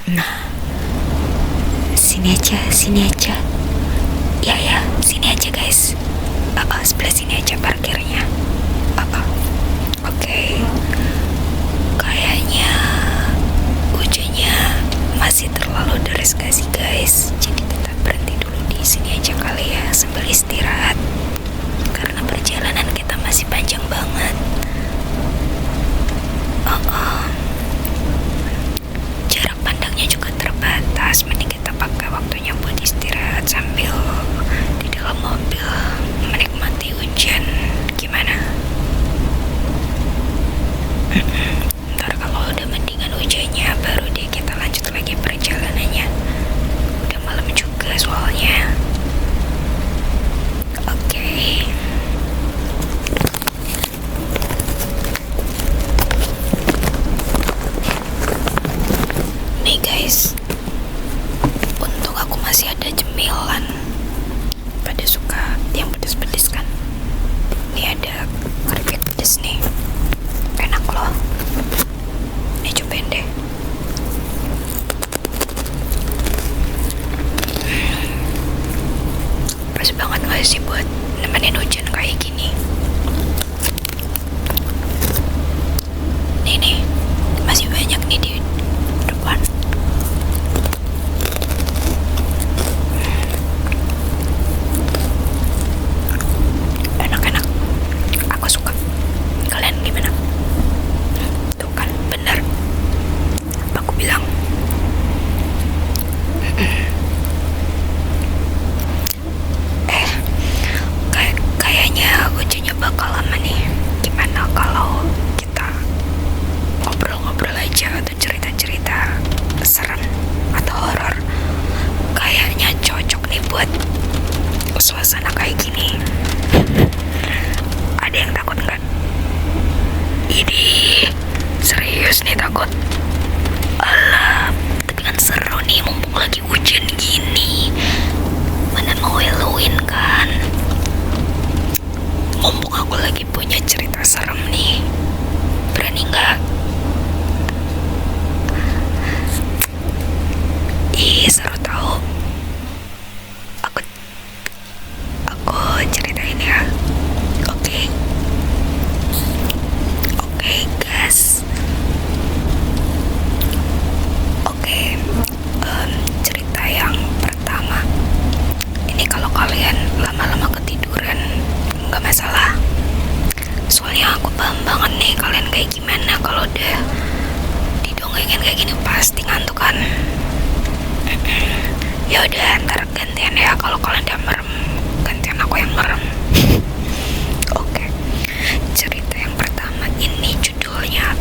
Nah, sini aja, sini aja. Ya ya, sini aja guys. Sebelah sini aja parkirnya. Oke. Kayaknya hujannya masih terlalu deras gak sih guys? Jadi kita berhenti dulu di sini aja kali ya sambil istirahat. Karena perjalanan kita masih panjang banget. Jarak pandangnya juga terbatas. Mending kita pakai waktunya buat istirahat sambil di dalam mobil menikmati hujan. Gimana? Ntar kalau udah mendingan hujannya baru deh kita lanjut lagi perjalanannya. Udah malam juga soalnya. Oke. Nih guys, untung aku masih ada cemilan. Pada suka yang pedes-pedes kan? Ini ada keripik pedes nih, enak loh. Nih cobain deh. Pas banget gak sih buat nemenin hujan kayak gini? Nih, masih banyak nih di depan. Enak-enak, aku suka. Kalian gimana? Tuh kan, bener apa aku bilang. Kayaknya hujannya bakal lama nih. Gimana kalau kita ngobrol-ngobrol aja atau cerita-cerita serem atau horor? Kayaknya cocok nih buat suasana kayak gini. Ada yang takut nggak? Ini serius nih takut. Alah, tapi kan seru nih mumpung lagi hujan gini. Mana mau Halloween kan? Mumpung aku lagi punya cerita serem nih. Berani nggak? Ih, seru tahu. Aku ceritain ya. Oke. Oke, gas. Oke. Cerita yang pertama. Ini kalau kalian lama-lama ketiduran nggak masalah. Soalnya aku paham banget nih kalian kayak gimana kalau udah didongengin kayak gini pasti ngantuk kan. Ya udah, ntar gantian ya. Kalau kalian udah merem, gantian aku yang merem. Oke. Cerita yang pertama ini judulnya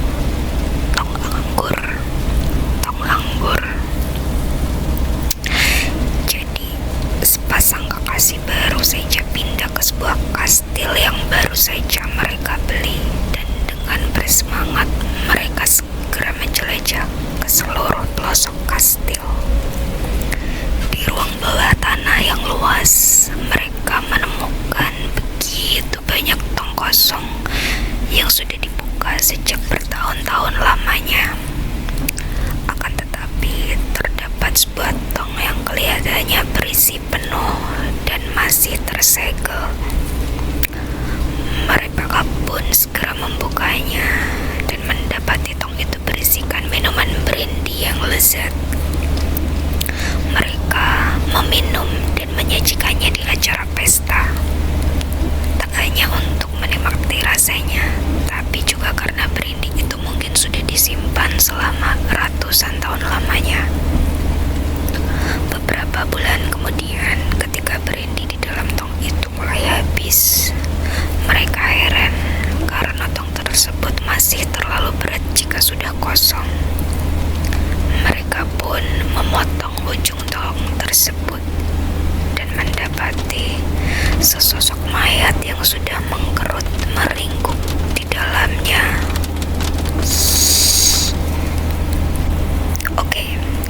Tong Anggur. Tong Anggur. Jadi sepasang kekasih baru saja pindah ke sebuah kastil yang baru saja mereka beli, dan dengan bersemangat mereka segera menjelajah ke seluruh pelosok kastil. Di ruang bawah tanah yang luas, mereka menemukan begitu banyak tong kosong yang sudah dibuka sejak bertahun-tahun lamanya. Akan tetapi terdapat sebuah tong yang kelihatannya berisi penuh dan masih tersegel. Mereka pun segera membukanya dan mendapati tong itu berisikan minuman brandy yang lezat. Mereka meminum dan menyajikannya di acara pesta. Tak hanya untuk menikmati rasanya, tapi juga karena brandy itu mungkin sudah disimpan selama ratusan tahun lamanya. Beberapa bulan kemudian, ketika brandy di dalam tong itu mulai habis, mereka heran karena tong tersebut masih terlalu berat jika sudah kosong. Mereka pun memotong ujung tong tersebut dan mendapati sesosok mayat yang sudah mengkerut meringkuk di dalamnya. Oke,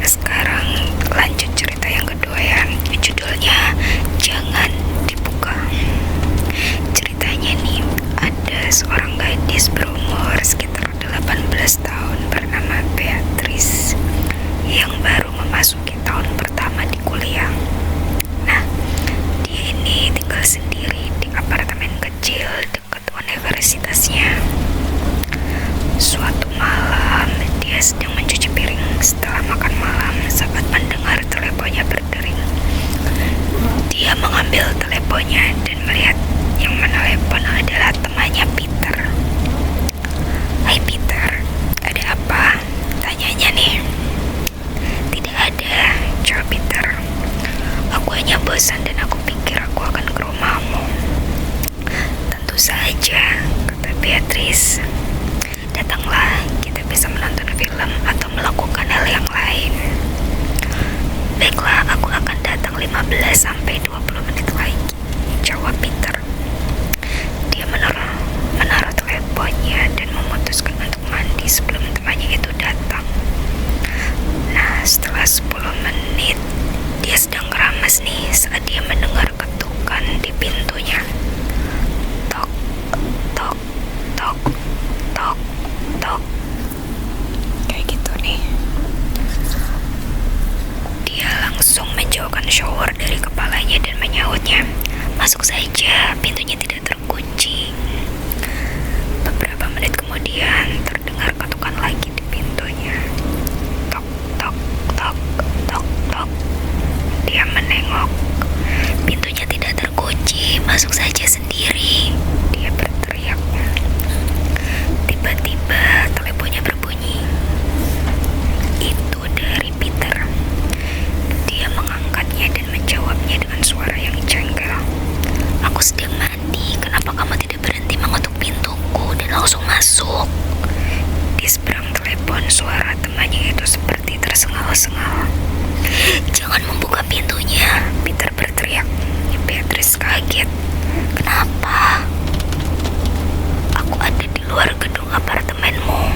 sekarang lanjut cerita yang kedua ya. Judulnya Jangan Dibuka. Ceritanya nih, ada seorang gadis berumur sekitar 18 tahun bernama Bea. setelah makan malam saat mendengar teleponnya berdering. Dia mengambil teleponnya dan melihat yang menelepon adalah temannya Peter. "Hai Peter, ada apa?" tanyanya nih. "Tidak ada," jawab Peter. "Aku hanya bosan dan aku pikir aku akan ke rumahmu." "Tentu saja," kata Beatrice. "Datanglah, kita bisa menonton film atau melakukan hal yang lain." "Baiklah, aku akan datang 15-20 menit lagi," jawab Peter. Dia menaruh teleponnya dan memutuskan untuk mandi sebelum temannya itu datang. Nah, setelah 10 menit, dia sedang keramas nih saat dia mendengar ketukan di pintunya. Tok, tok, tok, tok, tok. Kayak gitu nih. Dia langsung menjauhkan shower dari kepalanya dan menyahutnya, "Masuk saja, pintunya tidak terkunci." Beberapa menit kemudian terdengar ketukan lagi di pintunya. Tok, tok, tok, tok, tok. Dia menengok. "Pintunya tidak terkunci, masuk saja sendiri," dia berteriak. Tiba-tiba teleponnya berbunyi. Itu dari Peter. Dia mengangkatnya dan menjawabnya dengan suara yang jengkel. "Aku sedang mandi, kenapa kamu tidak berhenti mengetuk pintuku dan langsung masuk?" Di seberang telepon suara temannya itu seperti tersengal-sengal. "Jangan membuka pintunya," Peter berteriak. Beatrice kaget. "Kenapa?" "Aku ada di luar gedung apartemenmu,"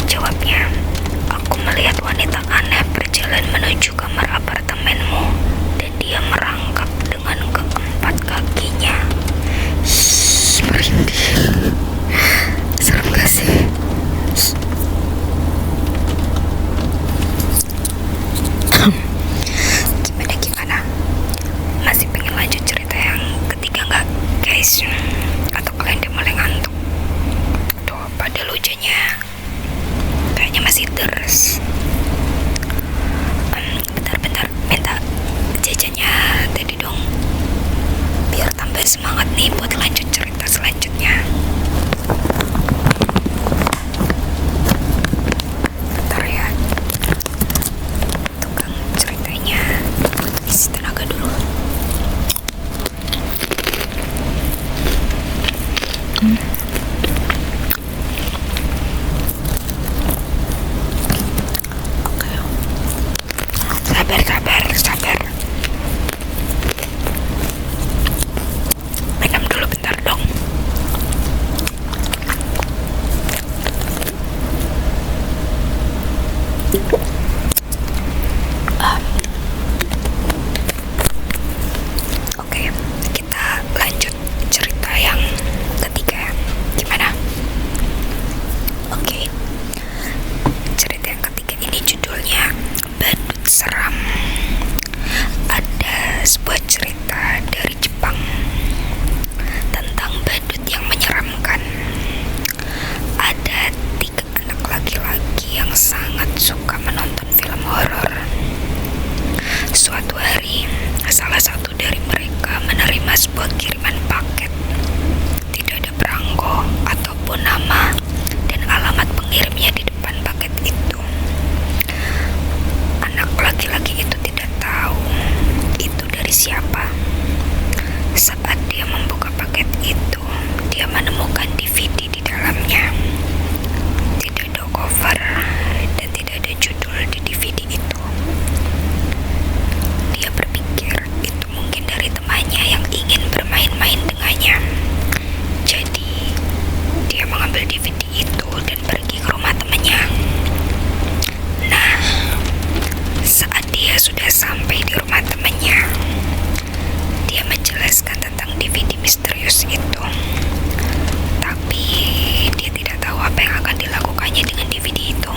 jawabnya. "Aku melihat wanita aneh berjalan menuju kamar apartemenmu dan dia merangkak dengan keempat kakinya." Merinding. Serem gak sih? Gimana? Masih pengen lanjut cerita yang ketiga nggak, guys? Atau kalian udah mulai ngantuk? Tuh, padahal hujannya kayaknya masih deras. Bentar, minta jajannya tadi dong, biar tambah semangat nih buat lanjut cerita selanjutnya. Bentar ya, tukang ceritanya isi tenaga dulu. Oke. Sabar. Minum dulu bentar dong. Oke, kita lanjut cerita yang ketiga. Gimana? Oke. Cerita yang ketiga ini judulnya Badut Seram. Ada sebuah cerita dari Jepang tentang badut yang menyeramkan. Ada 3 anak laki-laki yang sangat suka menonton film horor. Suatu hari, salah satu dari mereka menerima sebuah kiriman paket. Tidak ada perangko ataupun nama dan alamat pengirimnya di depan paket itu. Anak laki-laki itu tidak tahu itu dari siapa. Saat dia membuka paket itu, dia menemukan DVD di dalamnya. Tidak ada cover dan tidak ada judul di DVD itu. Dia berpikir itu mungkin dari temannya yang ingin bermain-main dengannya. Jadi, dia mengambil DVD itu dan pergi ke rumah temannya. Nah, saat dia sudah sampai di rumah temannya, dia menjelaskan tentang DVD misterius itu. Tapi dia tidak tahu apa yang akan dilakukannya dengan DVD itu.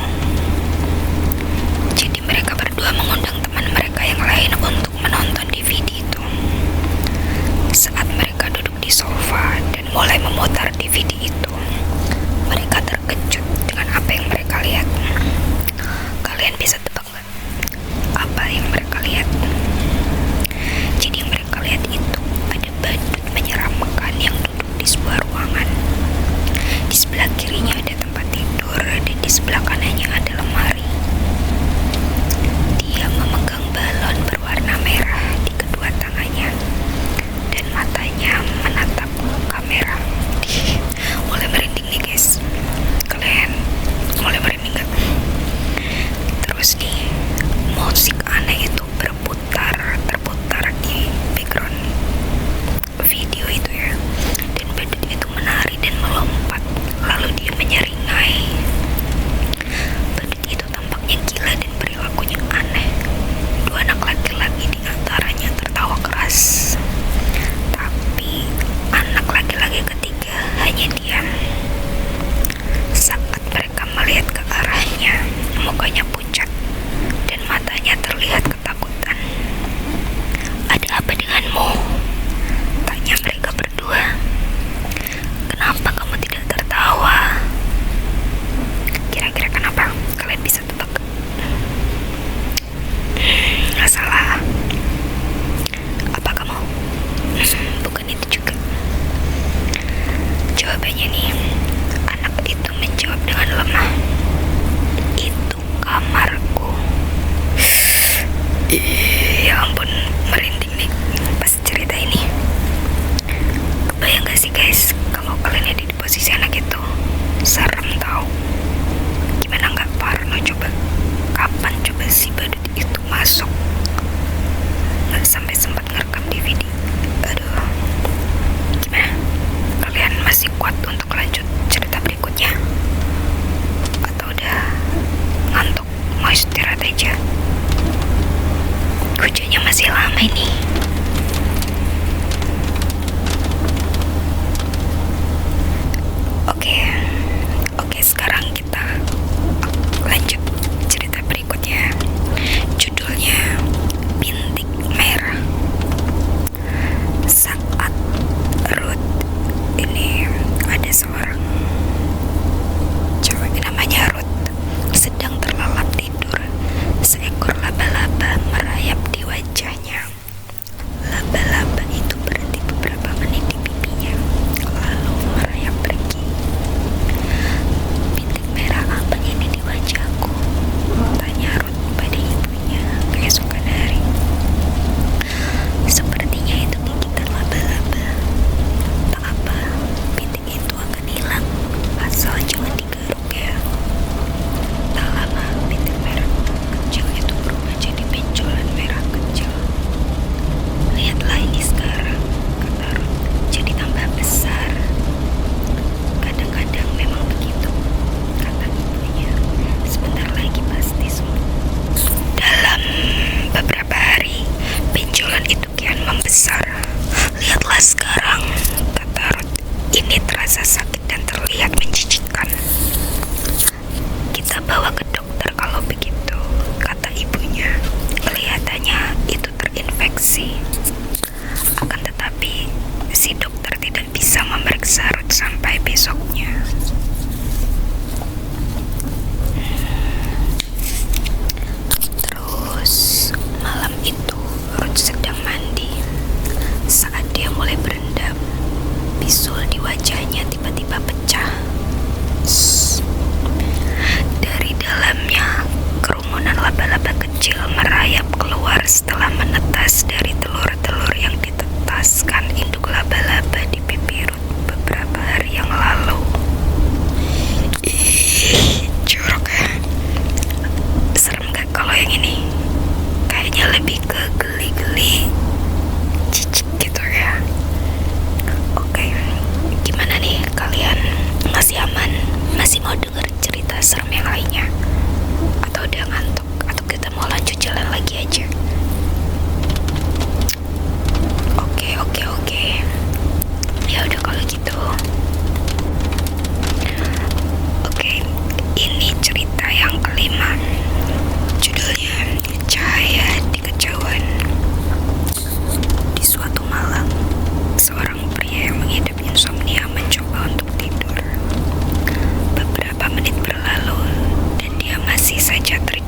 Jadi mereka berdua mengundang teman mereka yang lain untuk menonton DVD itu. Saat mereka duduk di sofa dan mulai memutar DVD itu, mereka terkejut dengan apa yang mereka lihat. Ya ampun, merinding nih pas cerita ini. Kebayang gak sih guys, kalau kalian ada di posisi anak itu? Serem tau. Gimana gak parno coba? Kapan coba si badut itu masuk? Gak sampai sempat ngerekam DVD. Aduh. Gimana? Kalian masih kuat untuk lanjut cerita berikutnya? Atau udah ngantuk, mau istirahat aja? Hujannya masih lama ini. Oke, sekarang kita lanjut cerita berikutnya. Judulnya Bintik Merah. Saat Ruth ini ada seorang cewek namanya Ruth sedang terlelap tidur. Seekor laba-laba merayap di wajahnya. Laba-laba itu berhenti beberapa menit di pipinya, lalu merayap pergi. Bintik merah apa ini di wajahku? Tanya Ruth pada ibunya keesokan hari. Sepertinya itu gigitan laba-laba. Tak apa, bintik itu akan hilang, asal jangan digaruk ya. Tak lama, bintik merah kecil itu berubah jadi benjolan merah kecil. Lihatlah ini sekarang, kata Ruth, jadi tambah besar. Kadang-kadang memang begitu, kata ibunya. Sebentar lagi pasti sembuh. Dalam beberapa hari, benjolan itu kian membesar. Lihatlah sekarang, kata Ruth, ini terasa sakit dan terlihat menjijikkan. Kita bawa ke dokter kalau begitu, kata ibunya. Kelihatannya itu terinfeksi. Akan tetapi, si dokter tidak bisa memeriksa Ruth sampai besoknya. Terus, malam itu Ruth sedang mandi. Saat dia mulai berendam, bisul di wajahnya tiba-tiba pecah. Dari dalamnya, kerumunan laba-laba kecil merayap keluar setelah menetas dari telur-telur yang ditetaskan induk laba-laba di pipi Ruth beberapa hari yang lalu. Ih, jorok ya. Serem gak kalau yang ini? Kayaknya lebih ke geli-geli, cicik gitu ya. Oke, gimana nih kalian? Masih aman? Masih mau denger cerita serem yang lainnya? Atau udah ngantuk? Atau kita mau lanjut jalan lagi aja? Oke. Ya udah kalau gitu. Oke, ini cerita yang kelima. Judulnya Cahaya di Kejauhan. Di suatu malam, seorang pria yang mengidap insomnia mencoba untuk tidur. Beberapa menit berlalu dan dia masih saja terjadi